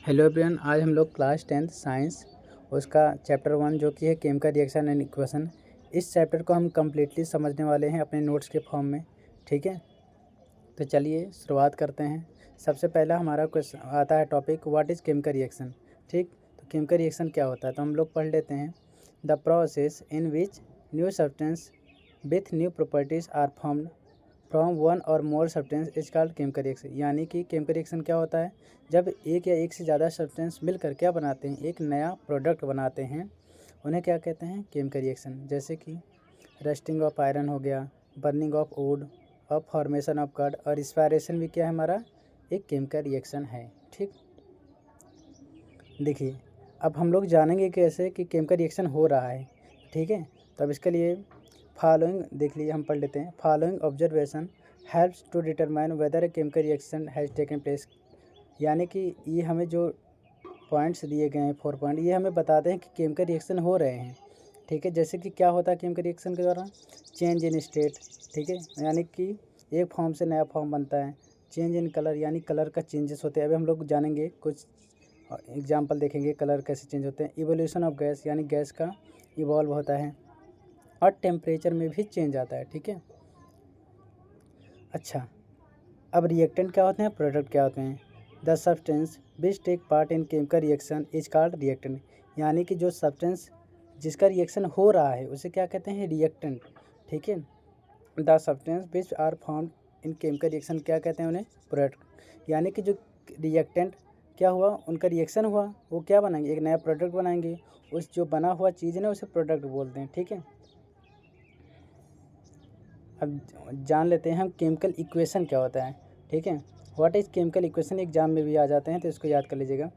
Hello everyone, आज हम लोग क्लास 10th साइंस उसका चैप्टर 1 जो कि है केमिकल रिएक्शन एंड इक्वेशन, इस चैप्टर को हम कम्प्लीटली समझने वाले हैं अपने नोट्स के फॉर्म में। ठीक है, तो चलिए शुरुआत करते हैं। सबसे पहला हमारा क्वेश्चन आता है topic what is chemical reaction. ठीक, तो केमिकल रिएक्शन क्या होता है तो हम लोग पढ़ लेते हैं। The process in which new substance with new properties are formed from one or more substance is called chemical reaction. यानी कि केमिकल रिएक्शन क्या होता है, जब एक या एक से ज़्यादा सब्सटेंस मिलकर क्या बनाते हैं, एक नया प्रोडक्ट बनाते हैं, उन्हें क्या कहते हैं, केमिकल रिएक्शन। जैसे कि रस्टिंग ऑफ आयरन हो गया, बर्निंग ऑफ वुड और फॉर्मेशन ऑफ कड, और रिस्पायरेशन भी क्या है हमारा, एक केमिकल रिएक्शन है। ठीक, देखिए अब हम लोग जानेंगे कैसे कि केमिकल रिएक्शन हो रहा है। ठीक है, तो अब इसके लिए फॉलोइंग देख लीजिए, हम पढ़ लेते हैं। Following observation helps to determine whether a chemical reaction has taken place. यानी कि ये हमें जो पॉइंट्स दिए गए हैं 4 पॉइंट, ये हमें बताते हैं कि केमिकल रिएक्शन हो रहे हैं। ठीक है, जैसे कि क्या होता है केमिकल रिएक्शन के दौरान, चेंज इन स्टेट। ठीक है, यानी कि एक फॉर्म से नया फॉर्म बनता है। चेंज इन कलर, यानी कलर का चेंजेस होते हैं। अभी हम लोग जानेंगे, कुछ एग्जाम्पल देखेंगे कलर कैसे चेंज होते हैं। इवोल्यूशन ऑफ गैस, यानी गैस का इवॉल्व होता है। और टेम्परेचर में भी चेंज आता है। ठीक है, अच्छा अब रिएक्टेंट क्या होते हैं, प्रोडक्ट क्या होते हैं। The substance which take part in chemical reaction is called reactant. यानी कि जो सब्सटेंस जिसका रिएक्शन हो रहा है उसे क्या कहते हैं, रिएक्टेंट। ठीक है, the substance which are formed in chemical reaction क्या कहते हैं उन्हें, प्रोडक्ट। यानी कि जो रिएक्टेंट क्या हुआ, उनका रिएक्शन हुआ, वो क्या बनाएंगे, एक नया प्रोडक्ट बनाएंगे। उस जो बना हुआ चीज़ है ना, उसे प्रोडक्ट बोलते हैं। ठीक है, अब जान लेते हैं हम केमिकल इक्वेशन क्या होता है। ठीक है, what is chemical equation, exam में भी आ जाते हैं, तो इसको याद कर लीजिएगा।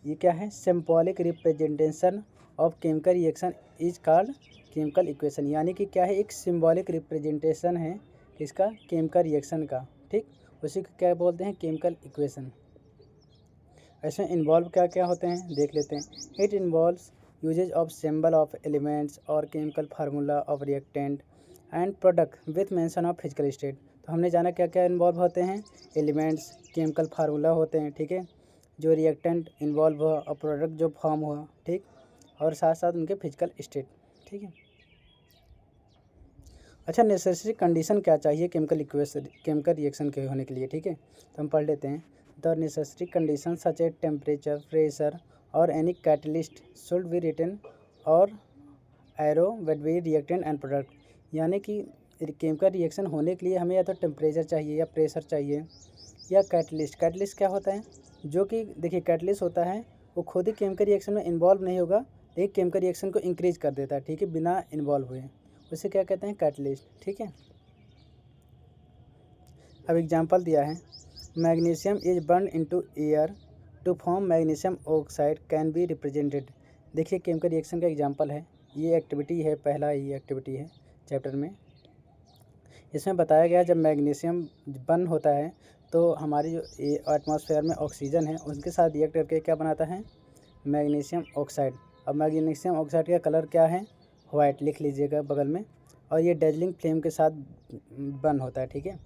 ये क्या है, symbolic representation of chemical reaction is called chemical equation. यानी कि क्या है, एक सिंबॉलिक रिप्रेजेंटेशन है किसका, केमिकल रिएक्शन का। ठीक, उसी को क्या बोलते हैं, केमिकल इक्वेशन। इसमें इन्वॉल्व क्या क्या होते हैं देख लेते हैं। It involves uses of symbol of elements or chemical formula of reactant and product with mention of physical state. तो हमने जाना क्या क्या इन्वॉल्व होते हैं, एलिमेंट्स, केमिकल फार्मूला होते हैं। ठीक है, जो रिएक्टेंट इन्वॉल्व हुआ और प्रोडक्ट जो फॉर्म हुआ। ठीक, और साथ साथ उनके फिजिकल स्टेट। ठीक है, अच्छा नेसेसरी कंडीशन क्या चाहिए केमिकल इक्वेशन, केमिकल रिएक्शन के होने के लिए। ठीक है, तो हम पढ़ लेते हैं। The necessary condition such a temperature, pressure or any catalyst should be written or arrow वेट बी रिएक्टेंट एंड प्रोडक्ट। यानी कि केमिकल रिएक्शन होने के लिए हमें या तो टेम्परेचर चाहिए या प्रेशर चाहिए या कैटलिस्ट। कैटलिस्ट क्या होता है, जो कि देखिए कैटलिस्ट होता है वो खुद ही केमिकल रिएक्शन में इन्वॉल्व नहीं होगा, लेकिन केमिकल रिएक्शन को इंक्रीज कर देता है। ठीक है, बिना इन्वॉल्व हुए, उसे क्या कहते हैं, कैटलिस्ट। ठीक है, अब एग्जांपल दिया है, magnesium is burn into air to form magnesium oxide can be represented. देखिए केमिकल रिएक्शन का एग्जांपल है, ये एक्टिविटी है, पहला ये एक्टिविटी है चैप्टर में। इसमें बताया गया जब मैग्नीशियम बर्न होता है तो हमारी जो एटमॉस्फेयर में ऑक्सीजन है उनके साथ रिएक्ट करके क्या बनाता है, मैग्नीशियम ऑक्साइड। अब मैग्नीशियम ऑक्साइड का कलर क्या है, वाइट, लिख लीजिएगा बगल में। और ये डेजलिंग फ्लेम के साथ बर्न होता है। ठीक है,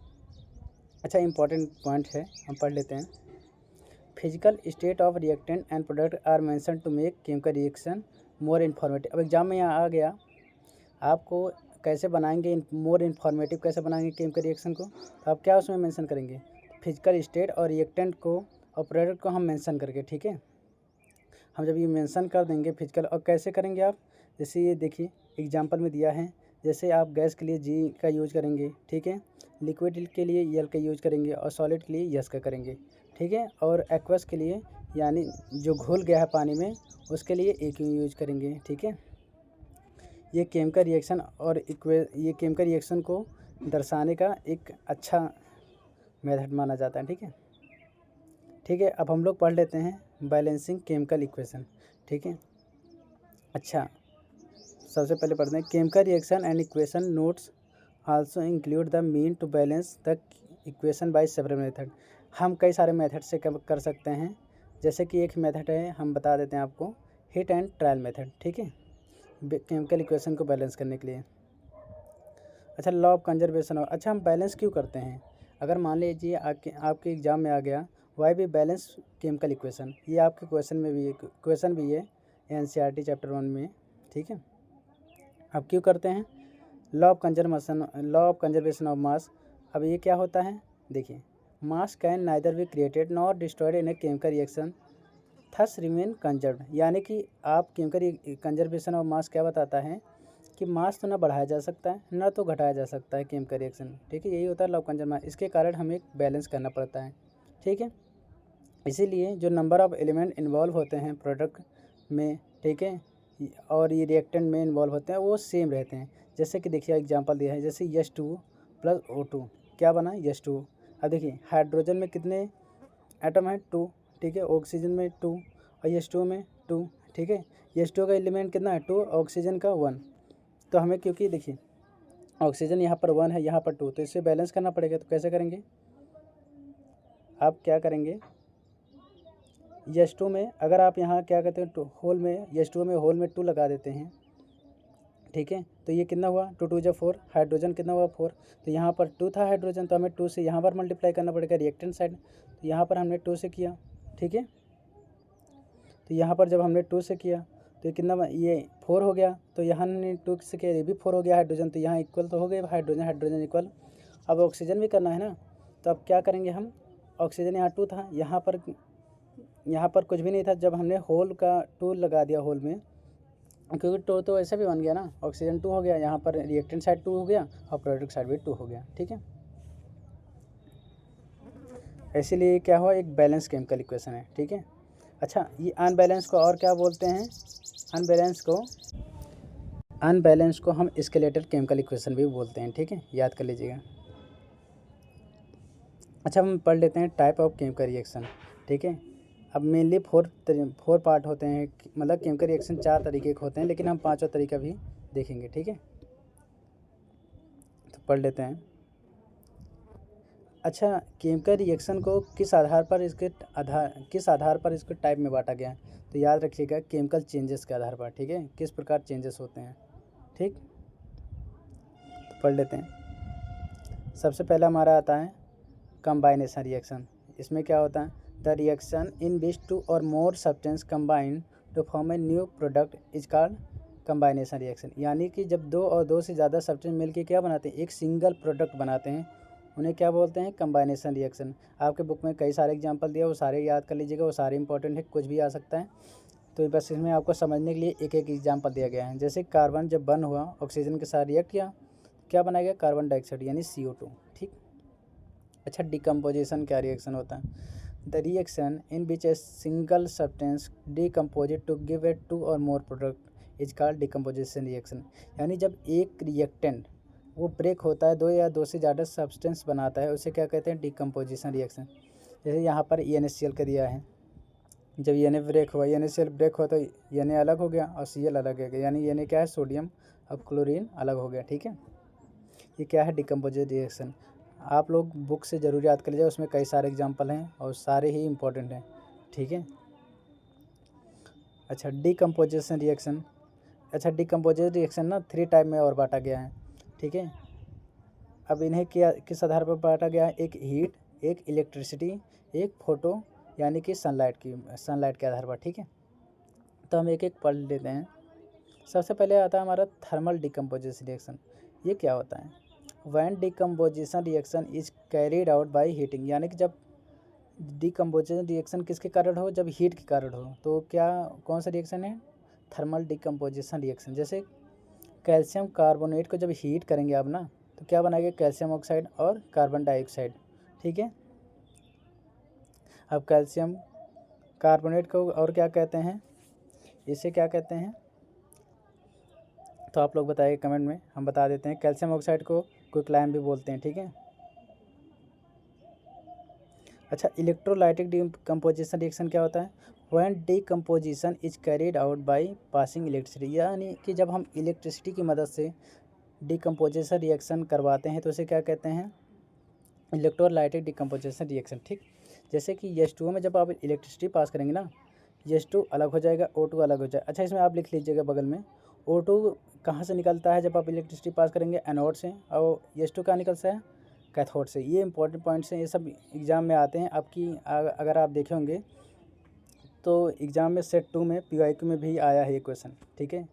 अच्छा इंपॉर्टेंट पॉइंट है, हम पढ़ लेते हैं। Physical state of reactant and product are mention to make chemical reaction more informative. अब एग्जाम में यहाँ आ गया, आपको कैसे बनाएंगे, मोर इन्फॉर्मेटिव कैसे बनाएंगे केमिकल रिएक्शन को, तो आप क्या उसमें मेंशन करेंगे, फिजिकल स्टेट और रिएक्टेंट को और प्रोडक्ट को हम मेंशन करके। ठीक है, हम जब ये मेंशन कर देंगे फिजिकल, और कैसे करेंगे आप, जैसे ये देखिए एग्जांपल में दिया है, जैसे आप गैस के लिए जी का यूज करेंगे। ठीक है, लिक्विड के लिए यल का यूज करेंगे और सॉलिड के लिए यस का करेंगे। ठीक है, और एक्वस के लिए यानी जो घुल गया है पानी में उसके लिए एक यूज करेंगे। ठीक है, ये केमिकल रिएक्शन और ये केमिकल रिएक्शन को दर्शाने का एक अच्छा मेथड माना जाता है। ठीक है, ठीक है, अब हम लोग पढ़ लेते हैं बैलेंसिंग केमिकल इक्वेशन। ठीक है, अच्छा सबसे पहले पढ़ते हैं chemical reaction and equation notes also include the mean to balance the equation by several method. हम कई सारे मेथड से कर सकते हैं, जैसे कि एक मेथड है, हम बता देते हैं आपको, हिट एंड ट्रायल मेथड। ठीक है, केमिकल इक्वेशन को बैलेंस करने के लिए। अच्छा लॉ ऑफ कंजर्वेशन, अच्छा हम बैलेंस क्यों करते हैं, अगर मान लीजिए आपके एग्ज़ाम में आ गया why we balance chemical equation, ये आपके क्वेश्चन भी है एनसीईआरटी चैप्टर 1 में, ठीक है। अब क्यों करते हैं, law of conservation of mass. अब ये क्या होता है, देखिए, मास can neither be created nor destroyed in A chemical reaction thus remain conserved, यानी कि आप केमिकल कंजर्वेशन ऑफ मास क्या बताता है कि मास तो ना बढ़ाया जा सकता है ना तो घटाया जा सकता है केमिकल रिएक्शन, ठीक है। यही होता है लॉ ऑफ कंजर्वेशन, इसके कारण हमें एक बैलेंस करना पड़ता है, ठीक है। इसीलिए जो नंबर ऑफ एलिमेंट इन्वॉल्व होते हैं प्रोडक्ट में, ठीक है, और ये रिएक्टेंट में इन्वॉल्व होते हैं वो सेम रहते हैं। जैसे कि देखिए एग्जांपल दिया है, जैसे H2 प्लस O2 क्या बना H2। अब देखिए हाइड्रोजन में कितने एटम है 2, ठीक है, ऑक्सीजन में 2 और H2 में 2, ठीक है। H2 का एलिमेंट कितना है 2, ऑक्सीजन का 1। तो हमें क्योंकि देखिए ऑक्सीजन यहाँ पर 1 है, यहाँ पर 2, तो इसे बैलेंस करना पड़ेगा। तो कैसे करेंगे, आप क्या करेंगे, H2 में अगर आप यहाँ क्या कहते हैं होल में H2 में होल में 2 लगा देते हैं, ठीक है, तो ये कितना हुआ 2 2 4, हाइड्रोजन कितना हुआ 4, तो यहाँ पर 2 था हाइड्रोजन, तो हमें 2 से यहाँ पर मल्टीप्लाई करना पड़ेगा रिएक्टेंट साइड, तो यहाँ पर हमने 2 से किया, ठीक है। तो यहाँ पर जब हमने 2 से किया तो ये कितना, ये 4 हो गया, तो यहाँ ने 2 से किया, ये भी 4 हो गया हाइड्रोजन, तो यहाँ इक्वल तो हो गए हाइड्रोजन इक्वल। अब ऑक्सीजन भी करना है ना, तो अब क्या करेंगे हम, ऑक्सीजन यहाँ 2 था, यहाँ पर कुछ भी नहीं था, जब हमने होल का 2 लगा दिया होल में, क्योंकि 2 तो ऐसे भी बन गया ना, ऑक्सीजन 2 हो गया, यहाँ पर रिएक्टेंट साइड 2 हो गया और प्रोडक्ट साइड भी 2 हो गया, ठीक है। इसीलिए क्या हुआ, एक बैलेंस केमिकल इक्वेशन है, ठीक है। अच्छा, ये अनबैलेंस को और क्या बोलते हैं, अनबैलेंस को हम स्केलेटल केमिकल इक्वेशन भी बोलते हैं, ठीक है, याद कर लीजिएगा। अच्छा, हम पढ़ लेते हैं टाइप ऑफ केमिकल रिएक्शन, ठीक है। अब मेनली 4 पार्ट होते हैं, मतलब केमिकल रिएक्शन 4 तरीके के होते हैं, लेकिन हम 5वां तरीका भी देखेंगे, ठीक है। तो पढ़ लेते हैं। अच्छा, केमिकल रिएक्शन को किस आधार पर इसके टाइप में बांटा गया है, तो याद रखिएगा केमिकल चेंजेस के आधार पर, ठीक है, किस प्रकार चेंजेस होते हैं, ठीक। तो पढ़ लेते हैं। सबसे पहला हमारा आता है कंबाइनेशन रिएक्शन। इसमें क्या होता है, the reaction in which 2 or more substance combine to form a new product is called combination reaction, यानी कि जब 2 और 2 से ज़्यादा सब्सटेंस मिलकर क्या बनाते हैं, एक सिंगल प्रोडक्ट बनाते हैं, उन्हें क्या बोलते हैं, कंबाइनेशन रिएक्शन। आपके बुक में कई सारे एग्जांपल दिए, वो सारे याद कर लीजिएगा, वो सारे इंपॉर्टेंट है, कुछ भी आ सकता है, तो बस इसमें आपको समझने के लिए एक एक एग्जांपल दिया गया है। जैसे कार्बन जब बर्न हुआ, ऑक्सीजन के साथ रिएक्ट किया, क्या बनाया गया, कार्बन डाइऑक्साइड यानी CO2, ठीक। अच्छा, डिकम्पोजिशन क्या रिएक्शन होता है, the reaction in which a single substance decomposes to give a 2 or more product is called decomposition reaction, यानी जब एक रिएक्टेंट वो ब्रेक होता है, 2 या 2 से ज़्यादा सब्सटेंस बनाता है, उसे क्या कहते हैं, डिकम्पोजिशन रिएक्शन। जैसे यहाँ पर NaCl का दिया है, जब Na ब्रेक हुआ, NaCl ब्रेक हुआ तो Na अलग हो गया और Cl अलग हो गया, यानी Na क्या है, सोडियम, अब क्लोरीन अलग हो गया, ठीक है। ये क्या है, डिकम्पोजिशन रिएक्शन। आप लोग बुक से ज़रूर याद कर लीजिए, उसमें कई सारे एग्जांपल हैं और सारे ही इम्पोर्टेंट हैं, ठीक है। अच्छा, डिकम्पोजिशन रिएक्शन। अच्छा, डिकम्पोजिशन रिएक्शन ना 3 टाइप में और बांटा गया है, ठीक है। अब इन्हें क्या किस आधार पर बांटा गया है, एक हीट, एक इलेक्ट्रिसिटी, एक फोटो यानी कि सनलाइट के आधार पर, ठीक है। तो हम एक एक पढ़ लेते हैं। सबसे पहले आता है हमारा थर्मल डिकम्पोजिशन रिएक्शन। ये क्या होता है, when decomposition reaction is carried out by heating, यानी कि जब डिकम्पोजिशन रिएक्शन किसके कारण हो, जब हीट के कारण हो, तो क्या कौन सा रिएक्शन है, थर्मल डिकम्पोजिशन रिएक्शन। जैसे कैल्शियम कार्बोनेट को जब हीट करेंगे आप ना, तो क्या बनाएंगे, कैल्शियम ऑक्साइड और कार्बन डाइऑक्साइड, ठीक है। अब कैल्शियम कार्बोनेट को और क्या कहते हैं, इसे क्या कहते हैं, तो आप लोग बताइए कमेंट में, हम बता देते हैं। कैल्शियम ऑक्साइड को क्विकलाइम भी बोलते हैं, ठीक है। अच्छा, इलेक्ट्रोलाइटिक डिकम्पोजिशन रिएक्शन क्या होता है, when decomposition is carried out by passing electricity, यानी कि जब हम इलेक्ट्रिसिटी की मदद से डिकम्पोजिशन रिएक्शन करवाते हैं तो उसे क्या कहते हैं, इलेक्ट्रोलाइटिक डिकम्पोजिशन रिएक्शन, ठीक। जैसे कि H2O में जब आप इलेक्ट्रिसिटी पास करेंगे ना, H2 अलग हो जाएगा, O2 अलग हो जाएगा। अच्छा, इसमें आप लिख लीजिएगा बगल में, O2 कहाँ से निकलता है जब आप इलेक्ट्रिसिटी पास करेंगे, एनोड से, और H2 कहाँ निकलता है, कैथोड से। ये इंपॉर्टेंट पॉइंट्स हैं, ये सब एग्ज़ाम में आते हैं। आपकी अगर आप देखे होंगे तो एग्ज़ाम में सेट 2 में PYQ में भी आया है ये क्वेश्चन, ठीक है,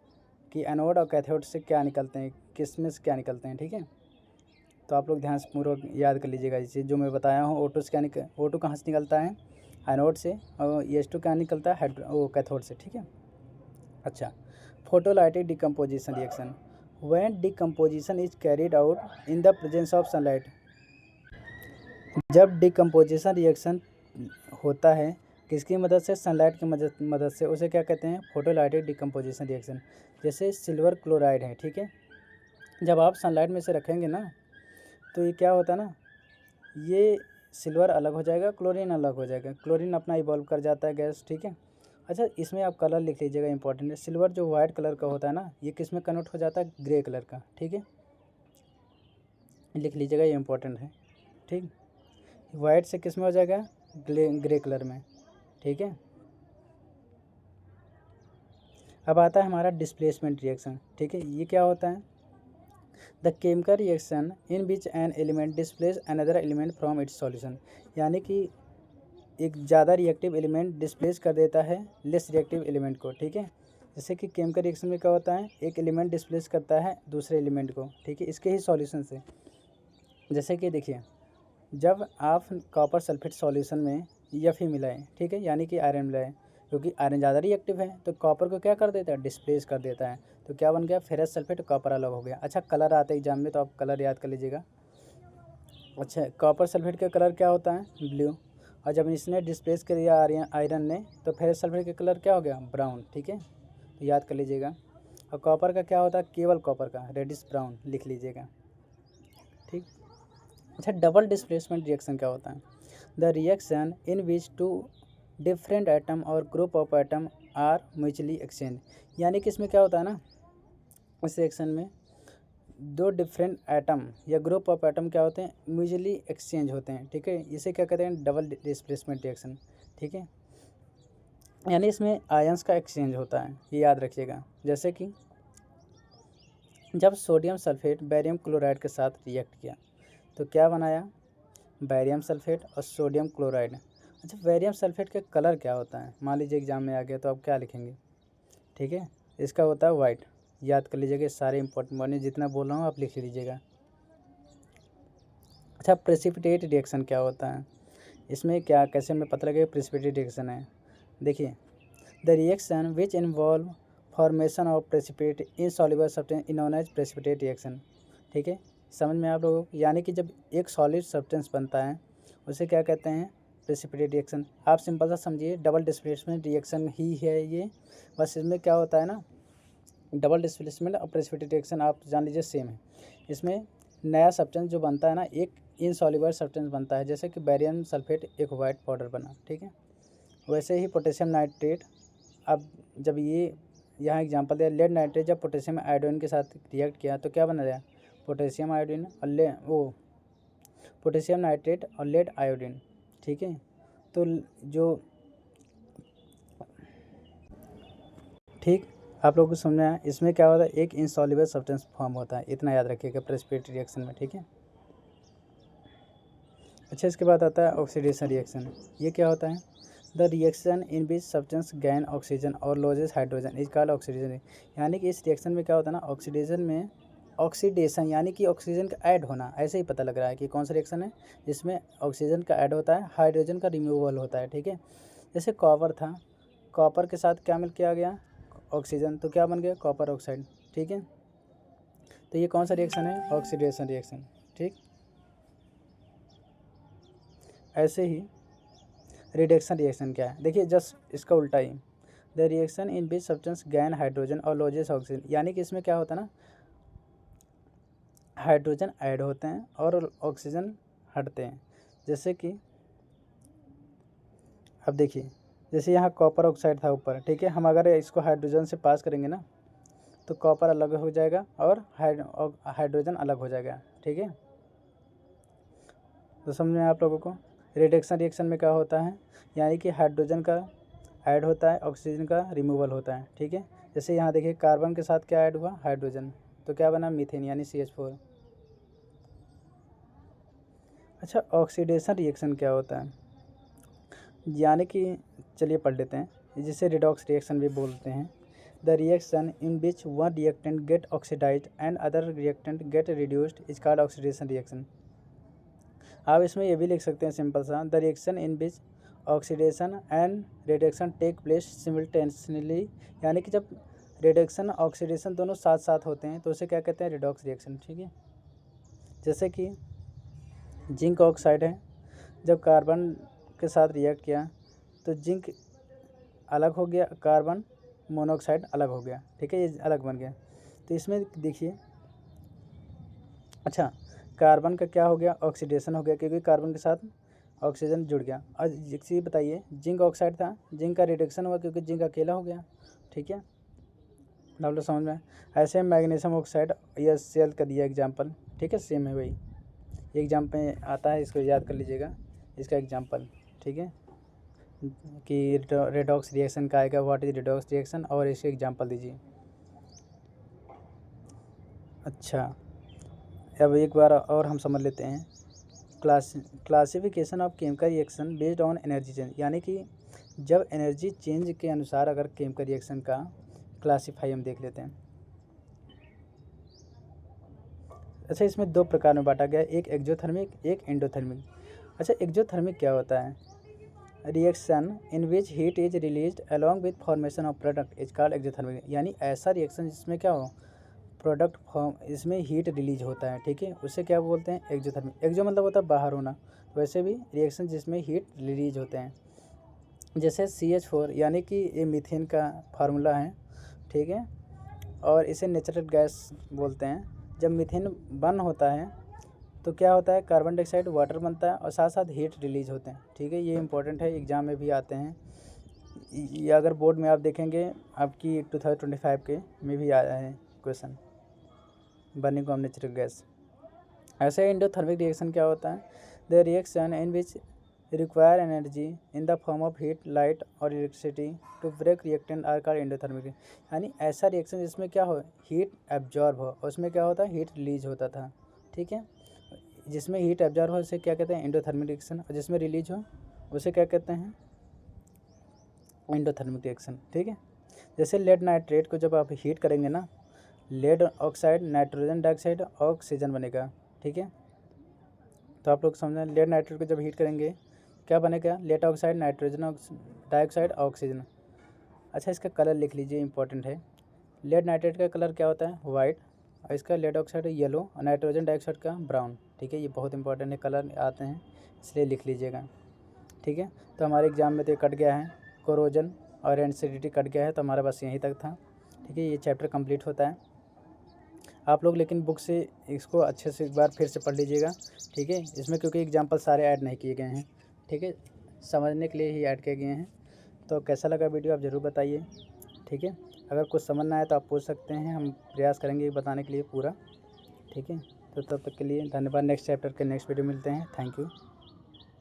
कि एनोड और कैथोड से क्या निकलते हैं, किस में से क्या निकलते हैं, ठीक है। तो आप लोग ध्यान से पूर्वक याद कर लीजिएगा इसे, जो मैं बताया हूँ। O2 कहाँ से निकलता है, एनोड से, और H2 कहाँ निकलता है, कैथोड से, ठीक है। अच्छा, photolytic decomposition reaction, when decomposition is carried out in the presence of sunlight. जब डिकम्पोजिशन रिएक्शन होता है किसकी मदद से, सनलाइट की मदद से, उसे क्या कहते हैं, फोटोलाइटिक डिकम्पोजिशन रिएक्शन। जैसे सिल्वर क्लोराइड है, ठीक है, जब आप सनलाइट में से रखेंगे ना तो ये क्या होता है ना, ये सिल्वर अलग हो जाएगा, क्लोरीन अलग हो जाएगा, क्लोरीन अपना इवॉल्व कर जाता है गैस, ठीक है। अच्छा, इसमें आप कलर लिख लीजिएगा, इंपॉर्टेंट है। सिल्वर जो वाइट कलर का होता है ना, ये किस में कन्वर्ट हो जाता है, ग्रे कलर का, ठीक है, लिख लीजिएगा, ये इंपॉर्टेंट है, ठीक। वाइट से किस में हो जाएगा, ग्रे कलर में, ठीक है। अब आता है हमारा डिस्प्लेसमेंट रिएक्शन, ठीक है। ये क्या होता है, the chemical reaction in which an element displace another element from its solution. यानी कि एक ज़्यादा रिएक्टिव एलिमेंट डिस्प्लेस कर देता है लेस रिएक्टिव एलिमेंट को, ठीक है। जैसे कि केमिकल रिएक्शन में क्या होता है, एक एलिमेंट डिस्प्लेस करता है दूसरे एलिमेंट को, ठीक है, इसके ही सॉल्यूशन से। जैसे कि देखिए, जब आप कॉपर सल्फेट सॉल्यूशन में Fe मिलाएं, ठीक है, यानी कि आयरन मिलाएं, क्योंकि आयरन ज़्यादा रिएक्टिव है तो कॉपर को क्या कर देता है, डिस्प्लेस कर देता है। तो क्या बन गया, फेरस सल्फेट, कॉपर अलग हो गया। अच्छा, कलर आता है एग्जाम में तो आप कलर याद कर लीजिएगा। अच्छा, कॉपर सल्फेट का कलर क्या होता है, ब्लू, और जब इसने डिस्प्लेस कर दिया आयरन ने तो फेरस सल्फेट का कलर क्या हो गया, ब्राउन, ठीक है, तो याद कर लीजिएगा। और कॉपर का क्या होता है, केवल कॉपर का रेडिश ब्राउन, लिख लीजिएगा, ठीक। अच्छा, डबल डिस्प्लेसमेंट रिएक्शन क्या होता है, the reaction in which two different atom or group of atom are mutually exchange. यानी कि इसमें क्या होता है ना, इस रिएक्शन में दो डिफरेंट एटम या ग्रुप ऑफ एटम क्या होते हैं, म्यूचुअली एक्सचेंज होते हैं, ठीक है। इसे क्या कहते हैं, डबल डिस्प्लेसमेंट रिएक्शन, ठीक है। यानी इसमें आयंस का एक्सचेंज होता है, ये याद रखिएगा। जैसे कि जब सोडियम सल्फेट बैरियम क्लोराइड के साथ रिएक्ट किया तो क्या बनाया, बैरियम सल्फेट और सोडियम क्लोराइड। अच्छा, बैरियम सल्फेट का कलर क्या होता है, मान लीजिए एग्जाम में आ गया तो आप क्या लिखेंगे, ठीक है, इसका होता है वाइट। याद कर लीजिएगा, सारे इंपॉर्टेंट पॉइंट जितना बोल रहा हूँ आप लिख लीजिएगा। अच्छा, प्रेसिपिटेट रिएक्शन क्या होता है, इसमें क्या कैसे हमें पता लगेगा प्रेसिपिटेट रिएक्शन है। देखिए, the reaction which involve formation of precipitate insoluble substance is known as precipitate reaction, ठीक है। समझ में आप लोगों को, यानी कि जब एक सॉलिड सब्सटेंस बनता है उसे क्या कहते हैं, प्रेसिपिटेट रिएक्शन। आप सिंपल सा समझिए, डबल डिस्प्लेसमेंट रिएक्शन ही है ये, बस इसमें क्या होता है ना, डबल डिस्प्लेसमेंट और प्रेसिपिटेट रिएक्शन आप जान लीजिए सेम है। इसमें नया सब्सटेंस जो बनता है ना, एक इनसॉल्युबल सब्सटेंस बनता है, जैसे कि बैरियम सल्फेट एक वाइट पाउडर बना, ठीक है। वैसे ही पोटेशियम नाइट्रेट, अब जब ये यहाँ एग्जांपल दिया, लेड नाइट्रेट जब पोटेशियम आयोडीन के साथ रिएक्ट किया तो क्या बना रहा, पोटेशियम आयोडीन और पोटेशियम नाइट्रेट और लेड आयोडीन, ठीक है। तो जो ठीक आप लोगों को समझ में आया, इसमें क्या होता है, एक इनसॉल्युबल सब्सटेंस फॉर्म होता है, इतना याद रखिएगा प्रेसिपिटेट रिएक्शन में, ठीक है। अच्छा, इसके बाद आता है ऑक्सीडेशन रिएक्शन। ये क्या होता है, the reaction in which substance gain oxygen or loses hydrogen is called oxidation. यानी कि इस रिएक्शन में क्या होता है ना, ऑक्सीडेशन में ऑक्सीडेशन यानी कि ऑक्सीजन का ऐड होना, ऐसे ही पता लग रहा है कि कौन सा रिएक्शन है जिसमें ऑक्सीजन का ऐड होता है, हाइड्रोजन का रिमूवल होता है, ठीक है। जैसे कॉपर था, कॉपर के साथ क्या मिल के आ गया, ऑक्सीजन, तो क्या बन गया, कॉपर ऑक्साइड, ठीक है। तो ये कौन सा रिएक्शन है, ऑक्सीडेशन रिएक्शन, ठीक। ऐसे ही रिडक्शन रिएक्शन क्या है, देखिए जस्ट इसका उल्टा ही, the reaction in which substance gain hydrogen or loses oxygen. यानी कि इसमें क्या होता है ना, हाइड्रोजन ऐड होते हैं और ऑक्सीजन हटते हैं। जैसे कि अब देखिए, जैसे यहाँ कॉपर ऑक्साइड था ऊपर, ठीक है, हम अगर इसको हाइड्रोजन से पास करेंगे ना तो कॉपर अलग हो जाएगा और हाइड्रोजन अलग हो जाएगा, ठीक है। तो समझ में आप लोगों को, रिडक्शन रिएक्शन में क्या होता है, यानी कि हाइड्रोजन का ऐड होता है, ऑक्सीजन का रिमूवल होता है, ठीक है। जैसे यहाँ देखिए, कार्बन के साथ क्या ऐड हुआ, हाइड्रोजन, तो क्या बना, मीथेन यानी CH4। अच्छा, ऑक्सीडेशन रिएक्शन क्या होता है, यानी कि चलिए पढ़ लेते हैं, जिसे रिडॉक्स रिएक्शन भी बोलते हैं। The reaction in which one reactant get oxidized and other reactant get reduced is called oxidation reaction. आप इसमें ये भी लिख सकते हैं सिंपल सा, the reaction in which oxidation and reduction take place simultaneously, यानी कि जब रिडक्शन ऑक्सीडेशन दोनों साथ साथ होते हैं तो उसे क्या कहते हैं, रिडॉक्स रिएक्शन। ठीक है, जैसे कि जिंक ऑक्साइड है, जब कार्बन के साथ रिएक्ट किया तो जिंक अलग हो गया, कार्बन मोनोऑक्साइड अलग हो गया। ठीक है, ये अलग बन गया। तो इसमें देखिए, अच्छा, कार्बन का क्या हो गया, ऑक्सीडेशन हो गया, क्योंकि कार्बन के साथ ऑक्सीजन जुड़ गया। और एक चीज़ बताइए, जिंक ऑक्साइड था, जिंक का रिडक्शन हुआ क्योंकि जिंक अकेला हो गया। ठीक है, आप लोग समझ में। ऐसे मैग्नीशियम ऑक्साइड, यह सेल का दिया एग्जाम्पल। ठीक है, सेम है वही एग्जाम्पल में आता है, इसको याद कर लीजिएगा, इसका एग्जाम्पल। ठीक है, कि रेडॉक्स रिएक्शन का आएगा, व्हाट इज रेडॉक्स रिएक्शन, और इसके एग्जाम्पल दीजिए। अच्छा, अब एक बार और हम समझ लेते हैं, classification of chemical reaction based on energy change, यानी कि जब एनर्जी चेंज के अनुसार अगर केमिकल रिएक्शन का क्लासीफाई हम देख लेते हैं। अच्छा, इसमें दो प्रकार में बांटा गया है, एक एक्जोथर्मिक, एक एंडोथर्मिक। अच्छा, एक्जोथर्मिक क्या होता है, reaction in which heat is released along with formation of product is called exothermic, यानी ऐसा रिएक्शन जिसमें क्या हो, प्रोडक्ट फॉर्म, इसमें हीट रिलीज होता है। ठीक है, उसे क्या बोलते हैं, एक्जोथर्मिक। एक्जो मतलब होता है बाहर होना, वैसे भी रिएक्शन जिसमें हीट रिलीज होते हैं, जैसे CH4, यानी कि ये मीथेन का फार्मूला है। ठीक है, और इसे नेचुरल गैस बोलते हैं। जब मीथेन बर्न होता है तो क्या होता है, कार्बन डाइऑक्साइड वाटर बनता है और साथ साथ हीट रिलीज होते हैं। ठीक है, ये इंपॉर्टेंट है, एग्जाम में भी आते हैं। ये अगर बोर्ड में आप देखेंगे, आपकी 2025 के में भी आया है question, burning of natural gas. ऐसे एंडोथर्मिक रिएक्शन क्या होता है, the reaction in which require energy in the form of heat, light or electricity to break reactant are called endothermic, यानी ऐसा रिएक्शन जिसमें क्या हो, हीट एब्जॉर्ब हो, और उसमें क्या होता है, हीट रिलीज होता था। ठीक है, जिसमें हीट एब्जॉर्ब हो उसे क्या कहते हैं, एंडोथर्मिक रिएक्शन, और जिसमें रिलीज हो उसे क्या कहते हैं, एंडोथर्मिक रिएक्शन। ठीक है, जैसे लेड नाइट्रेट को जब आप हीट करेंगे ना, lead oxide, nitrogen dioxide, oxygen बनेगा। ठीक है, तो आप लोग समझें, लेड नाइट्रेट को जब हीट करेंगे क्या बनेगा, lead oxide, nitrogen dioxide, oxygen. अच्छा, इसका कलर लिख लीजिए, इंपॉर्टेंट है। लेड नाइट्रेट का कलर क्या होता है, वाइट, और इसका लेड ऑक्साइड येलो, और नाइट्रोजन डाइऑक्साइड का ब्राउन। ठीक है, ये बहुत इंपॉर्टेंट है, कलर आते हैं इसलिए लिख लीजिएगा। ठीक है, तो हमारे एग्जाम में तो ये कट गया है, कोरोजन और एसिडिटी कट गया है, तो हमारा बस यहीं तक था। ठीक है, ये चैप्टर कंप्लीट होता है। आप लोग लेकिन बुक से इसको अच्छे से एक बार फिर से पढ़ लीजिएगा। ठीक है, इसमें क्योंकि एग्जाम्पल सारे ऐड नहीं किए गए हैं। ठीक है, समझने के लिए ही ऐड किए गए हैं। तो कैसा लगा वीडियो आप ज़रूर बताइए। ठीक है, अगर कुछ समझ ना आए तो आप पूछ सकते हैं, हम प्रयास करेंगे बताने के लिए पूरा। ठीक है, तो तब तक के लिए धन्यवाद। नेक्स्ट चैप्टर के नेक्स्ट वीडियो मिलते हैं। Thank you.